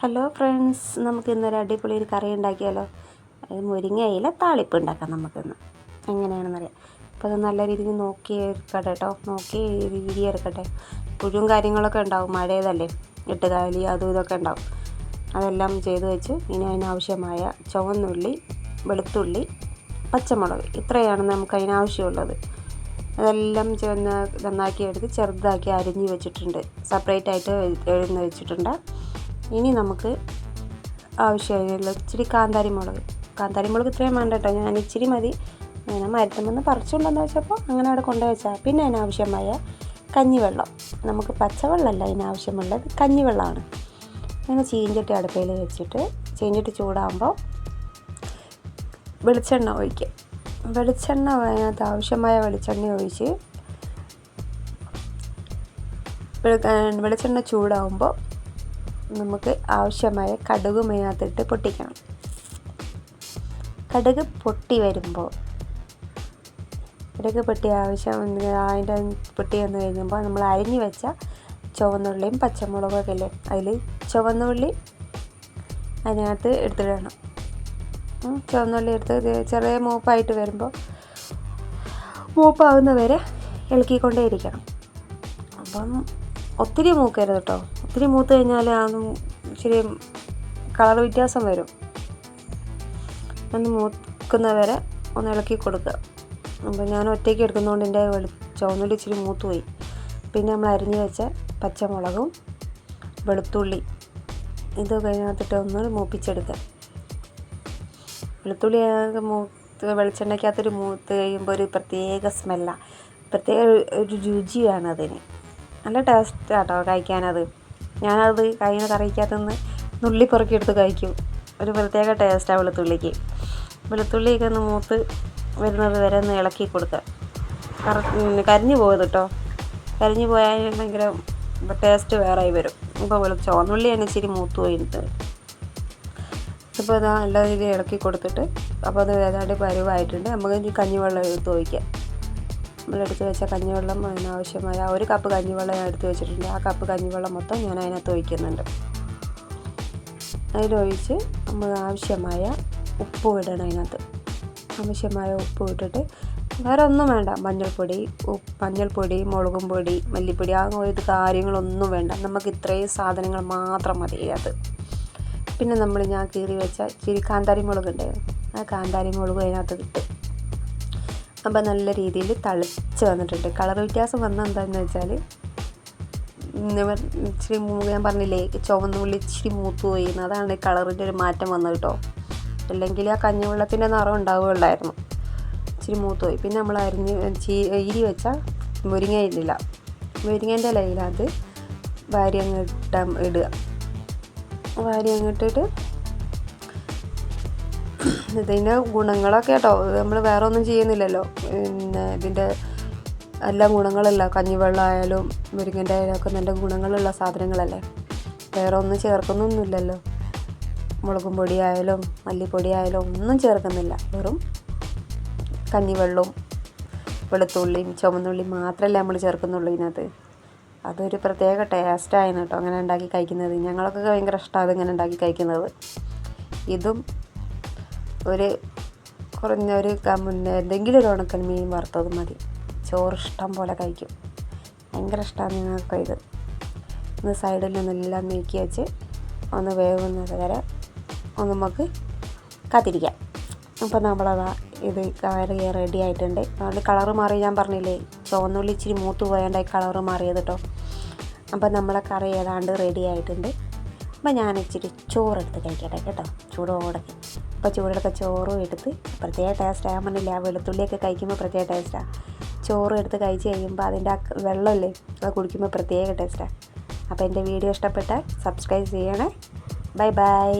Hello friends, നമുക്ക് ഇന്നൊരു അടിപൊളി ഒരു കറി ഉണ്ടാക്കിയാലോ. അത് മുരിങ്ങയില താളിപ്പ് ഉണ്ടാക്കാം നമുക്കിന്ന്. എങ്ങനെയാണെന്നറിയാം. അപ്പോൾ അത് നല്ല രീതിയിൽ നോക്കി എടുക്കട്ടെ കേട്ടോ, നോക്കി രീതി എടുക്കട്ടെ. പുഴുവും കാര്യങ്ങളൊക്കെ ഉണ്ടാവും, മഴയതല്ലേ, ഇട്ടുകാലി അതും ഇതൊക്കെ ഉണ്ടാവും. അതെല്ലാം ചെയ്ത് വെച്ച് ഇനി അതിനാവശ്യമായ ചുവന്നുള്ളി, വെളുത്തുള്ളി, പച്ചമുളക്, ഇത്രയാണ് നമുക്ക് അതിനാവശ്യമുള്ളത്. അതെല്ലാം നന്നാക്കി എടുത്ത് ചെറുതാക്കി അരിഞ്ഞ് വെച്ചിട്ടുണ്ട്, സെപ്പറേറ്റ് ആയിട്ട് എഴുന്ന് വെച്ചിട്ടുണ്ട്. ഇനി നമുക്ക് ആവശ്യമായുള്ള ഇച്ചിരി കാന്താരി മുളക് ഇത്രയും വേണ്ട കേട്ടോ, ഞാൻ ഇച്ചിരി മതി. ഞാൻ മരത്തുമെന്ന് പറിച്ചുകൊണ്ടെന്ന് വെച്ചപ്പോൾ അങ്ങനെ അവിടെ കൊണ്ടുവച്ചാൽ. പിന്നെ അതിനാവശ്യമായ കഞ്ഞിവെള്ളം, നമുക്ക് പച്ചവെള്ളമല്ല അതിനാവശ്യമുള്ളത്, കഞ്ഞിവെള്ളമാണ്. അങ്ങനെ ചീഞ്ചട്ടി അടുപ്പയിൽ വെച്ചിട്ട് ചീഞ്ചട്ടി ചൂടാകുമ്പോൾ വെളിച്ചെണ്ണ ഒഴിക്കുക. അതിനകത്ത് ആവശ്യമായ വെളിച്ചെണ്ണ ഒഴിച്ച് വെളിച്ചെണ്ണ ചൂടാകുമ്പോൾ നമുക്ക് ആവശ്യമായ കടുകും അതിനകത്തിട്ട് പൊട്ടിക്കണം. കടുക് പൊട്ടി വരുമ്പോൾ അതിൻ്റെ പൊട്ടി വന്നു കഴിയുമ്പോൾ നമ്മൾ അരിഞ്ഞു വെച്ച ചുവന്നുള്ളിയും പച്ചമുളകൊക്കെ അല്ലേ, അതിൽ ചുവന്നുള്ളി അതിനകത്ത് എടുത്തിടണം. ചുവന്നുള്ളി എടുത്ത് ചെറിയ മൂപ്പായിട്ട് വരുമ്പോൾ മൂപ്പാവുന്നവരെ ഇളക്കിക്കൊണ്ടേ ഇരിക്കണം. അപ്പം ഒത്തിരി മൂക്കരുത് കേട്ടോ, ഒത്തിരി മൂത്ത് കഴിഞ്ഞാൽ ഇച്ചിരി കളർ വ്യത്യാസം വരും. ഒന്ന് മൂക്കുന്നവരെ ഒന്ന് ഇളക്കി കൊടുക്കുക. അപ്പോൾ ഞാൻ ഒറ്റയ്ക്ക് എടുക്കുന്നതുകൊണ്ട് എൻ്റെ ചുവന്നുള്ളി ഇച്ചിരി മൂത്ത് പോയി. പിന്നെ നമ്മൾ അരിഞ്ഞ് വെച്ച പച്ചമുളകും വെളുത്തുള്ളി ഇത് കഴിഞ്ഞിട്ട് ഒന്ന് മൂപ്പിച്ചെടുക്കുക. വെളുത്തുള്ളി വെളിച്ചെണ്ണയ്ക്കകത്തൊരു മൂത്ത് കഴിയുമ്പോൾ ഒരു പ്രത്യേക സ്മെല്ലാണ്, പ്രത്യേക ഒരു രുചിയാണ് അതിന്. നല്ല ടേസ്റ്റ് കേട്ടോ കഴിക്കാനത്. ഞാനത് കഴിയുന്ന കറിക്കകത്തുനിന്ന് നുള്ളി പുറക്കിയെടുത്ത് കഴിക്കും. ഒരു പ്രത്യേക ടേസ്റ്റാണ് വെളുത്തുള്ളിക്ക്. വെളുത്തുള്ളിയൊക്കെ ഒന്ന് മൂത്ത് വരുന്നത് വരെ ഒന്ന് ഇളക്കി കൊടുക്കുക. കരിഞ്ഞു പോകരുത് കേട്ടോ, കരിഞ്ഞു പോയാൽ ഭയങ്കര ടേസ്റ്റ് വേറെയായി വരും. ഇപ്പോൾ ചുവന്നുള്ളിയാണ് ഇച്ചിരി മൂത്ത് പോയിട്ട്. ഇപ്പോൾ അത് നല്ല രീതിയിൽ ഇളക്കി കൊടുത്തിട്ട് അപ്പോൾ അത് ഏതാണ്ട് പരുവായിട്ടുണ്ട്. നമുക്ക് ഇനി കഞ്ഞിവെള്ളം എടുത്ത് ഒഴിക്കാം. നമ്മളെടുത്ത് വെച്ച കഞ്ഞിവെള്ളം അതിനാവശ്യമായ 1 കപ്പ് കഞ്ഞിവെള്ളം ഞാൻ എടുത്ത് വെച്ചിട്ടുണ്ട്. ആ കപ്പ് കഞ്ഞിവെള്ളം മൊത്തം ഞാൻ അതിനകത്ത് ഒഴിക്കുന്നുണ്ട്. അതിലൊഴിച്ച് നമ്മൾ ആവശ്യമായ ഉപ്പ് ഇടണം. അതിനകത്ത് ആവശ്യമായ ഉപ്പ് ഇട്ടിട്ട് വേറെ ഒന്നും വേണ്ട, മഞ്ഞൾപ്പൊടി, മുളകും പൊടി, മല്ലിപ്പൊടി, ആ ഒരു കാര്യങ്ങളൊന്നും വേണ്ട. നമുക്ക് ഇത്രയും സാധനങ്ങൾ മാത്രം മതി അത്. പിന്നെ ഞാൻ കീറി വെച്ച ഇച്ചിരി കാന്താരി മുളക് ഉണ്ടായിരുന്നു, ആ കാന്താരി മുളക് അതിനകത്ത് ഇട്ട് അപ്പോൾ നല്ല രീതിയിൽ തളിച്ച് വന്നിട്ടുണ്ട്. കളർ വ്യത്യാസം വന്നാൽ എന്താണെന്ന് വെച്ചാൽ ഇച്ചിരി ഞാൻ പറഞ്ഞില്ലേ, ചുവന്നുള്ളി ഇച്ചിരി മൂത്ത് പോയി, അതാണ് കളറിൻ്റെ ഒരു മാറ്റം വന്നത് കേട്ടോ. അല്ലെങ്കിൽ ആ കഞ്ഞിവെള്ളത്തിൻ്റെ നിറം ഉണ്ടാവുകയുള്ളായിരുന്നു, ഇച്ചിരി മൂത്ത് പോയി. പിന്നെ നമ്മൾ ഇരി വെച്ച മുരിങ്ങേൻ്റെ ഇലയിലത് വാരി ഇടുക. വാരി അങ്ങിട്ടിട്ട് ഇതിൻ്റെ ഗുണങ്ങളൊക്കെ കേട്ടോ, നമ്മൾ വേറെ ഒന്നും ചെയ്യുന്നില്ലല്ലോ. പിന്നെ ഇതിൻ്റെ എല്ലാ ഗുണങ്ങളല്ല, കഞ്ഞിവെള്ളം ആയാലും മുരിങ്ങൻ്റെ ആയാലൊക്കെ നല്ല ഗുണങ്ങളുള്ള സാധനങ്ങളല്ലേ, വേറെ ഒന്നും ചേർക്കുന്നൊന്നുമില്ലല്ലോ. മുളകും പൊടി ആയാലും മല്ലിപ്പൊടി ആയാലും ഒന്നും ചേർക്കുന്നില്ല, വെറും കഞ്ഞിവെള്ളവും വെളുത്തുള്ളിയും ചുവന്നുള്ളിയും മാത്രമല്ലേ നമ്മൾ ചേർക്കുന്നുള്ളൂ ഇതിനകത്ത്. അതൊരു പ്രത്യേക ടേസ്റ്റായിരുന്നു കേട്ടോ അങ്ങനെ ഉണ്ടാക്കി കഴിക്കുന്നത്. ഞങ്ങളൊക്കെ ഭയങ്കര ഇഷ്ടമാണ് അതിങ്ങനെ ഉണ്ടാക്കി കഴിക്കുന്നത്. ഇതും കുറഞ്ഞൊരു എന്തെങ്കിലും ഒരു ഉണക്കൽ മീൻ വറുത്തത് മതി, ചോറ് ഇഷ്ടം പോലെ കഴിക്കും. ഭയങ്കര ഇഷ്ടമാണ് ഞങ്ങൾക്ക് ഇത്. ഒന്ന് സൈഡിൽ നിന്നെല്ലാം നീക്കി വെച്ച് ഒന്ന് വേവുന്നത് വരെ ഒന്ന് നമുക്ക് കാത്തിരിക്കാം. അപ്പോൾ നമ്മളതാ ഇത് കറി റെഡി ആയിട്ടുണ്ട്. അതുകൊണ്ട് കളറ് മാറി, ഞാൻ പറഞ്ഞില്ലേ ചുവന്നുള്ളി ഇച്ചിരി മൂത്ത് പോയാണ്ടായി കളറ് മാറിയത് കേട്ടോ. അപ്പോൾ നമ്മളെ കറി ഏതാണ്ട് റെഡി ആയിട്ടുണ്ട്. അപ്പോൾ ഞാൻ ഇച്ചിരി ചോറെടുത്ത് കഴിക്കട്ടെ കേട്ടോ, ചൂടോടൊക്കെ. അപ്പോൾ ചൂടൊക്കെ ചോറും എടുത്ത് പ്രത്യേക ടേസ്റ്റാണ്. ഞാൻ പറഞ്ഞില്ലേ, ആ വെളുത്തുള്ളിയൊക്കെ കഴിക്കുമ്പോൾ പ്രത്യേക ടേസ്റ്റാണ്. ചോറും എടുത്ത് കഴിച്ച് കഴിയുമ്പോൾ അതിൻ്റെ ആ വെള്ളമില്ലേ, അത് കുടിക്കുമ്പോൾ പ്രത്യേക ടേസ്റ്റാണ്. അപ്പോൾ എൻ്റെ വീഡിയോ ഇഷ്ടപ്പെട്ടാൽ സബ്സ്ക്രൈബ് ചെയ്യണേ. Bye bye.